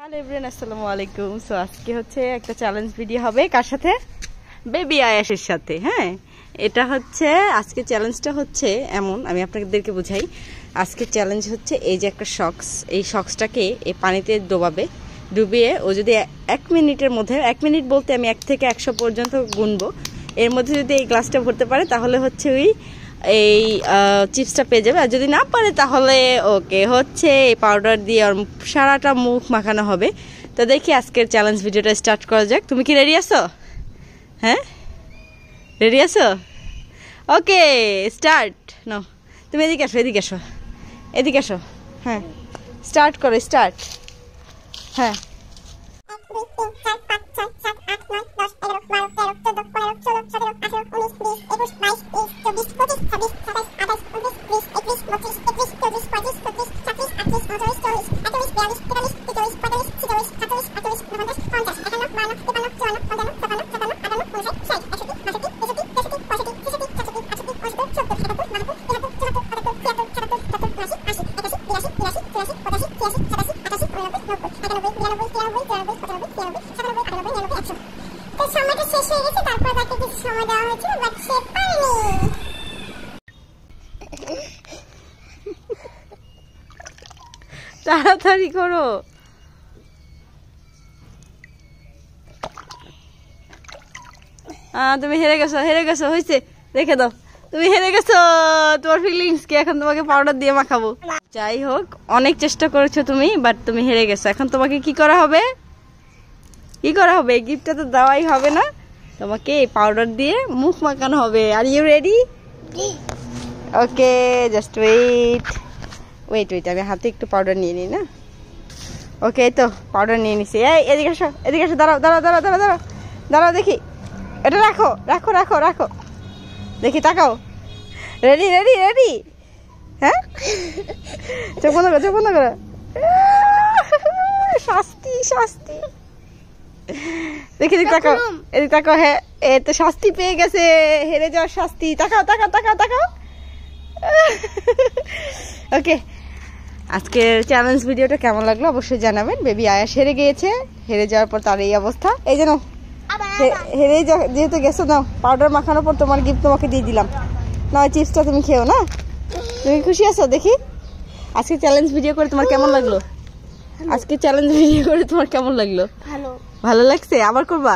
Hello everyone, আসসালামু আলাইকুম। So আজকে হচ্ছে একটা চ্যালেঞ্জ ভিডিও হবে, কার সাথে? বেবি আয়াসের সাথে। হ্যাঁ, এটা হচ্ছে আজকে চ্যালেঞ্জটা হচ্ছে এমন, আমি আপনাদেরকে বুঝাই। আজকে চ্যালেঞ্জ হচ্ছে এই যে একটা শক্স, এই শক্সটাকে এই পানিতে ডুবিয়ে ও যদি 1 মিনিটের মধ্যে, 1 মিনিট বলতে আমি 1 থেকে 100 পর্যন্ত গুনবো, এর মধ্যে যদি এই গ্লাসটা ভরতে পারে তাহলে হচ্ছে ওই এই চিপসটা পেয়ে যাবে। আর যদি না পারে তাহলে ওকে হচ্ছে এই পাউডার দিয়ে ওর সারাটা মুখ মাখানো হবে। তো দেখি আজকের চ্যালেঞ্জ ভিডিওটা স্টার্ট করা যাক। তুমি কি রেডি আছো? হ্যাঁ, রেডি আছো? ওকে, স্টার্ট। নো, তুমি এদিকে আসো, এদিকে আসো, এদিকে আসো। হ্যাঁ, স্টার্ট করো, স্টার্ট। হ্যাঁ, তাড়াতাড়ি করো। তুমি হেরে গেছো, হেরে গেছো, হয়েছে, রেখে দাও। তুমি হেরে গেছো, তোমার ফিলিংস কি? এখন তোমাকে পাউডার দিয়ে মাখাবো। যাই হোক, অনেক চেষ্টা করেছো তুমি, বাট তুমি হেরে গেছো। এখন তোমাকে কি করা হবে? কি করা হবে? গিফটটা তো দেওয়াই হবে না, তোমাকে এই পাউডার দিয়ে মুখ মাখানো হবে। Are you ready? Okay, just wait wait wait আমি হাতে একটু পাউডার নিয়ে নিই না। ওকে, তো পাউডার নিয়ে নিছি। এই এদিকে আসো, এদিকে আসো, দাঁড়াও দাঁড়াও দাঁড়াও দাঁড়াও দাঁড়াও দাঁড়াও, দেখি এটা রাখো রাখো রাখো রাখো, দেখি তাকাও। Ready ready ready? হ্যাঁ, চোখ বন্ধ করো, চোখ বন্ধ করো। শাস্তি শাস্তি, দেখি এদিকে তাকাও, এদিকে তাকাও। হ্যাঁ, এ তো শাস্তি পেয়ে গেছে, হেরে যাওয়ার শাস্তি। তাকাও তাকাও তাকাও তাকাও। ওকে, আজকের চ্যালেঞ্জ ভিডিওটা কেমন লাগলো অবশ্যই জানাবেন। বেবি আয়াস হেরে গিয়েছে, হেরে যাওয়ার পর তার এই অবস্থা। এই যেন হেরে যেহেতু গেছো, নাও পাউডার মাখানোর পর তোমার গিফট তোমাকে দিয়ে দিলাম। না, চিপসটা তুমি খেও না। তুমি খুশি আছো? দেখি আজকে চ্যালেঞ্জ ভিডিও করে তোমার কেমন লাগলো? আজকে চ্যালেঞ্জ ভিডিও করে তোমার কেমন লাগলো? ভালো। ভালো লাগছে? আবার করবা?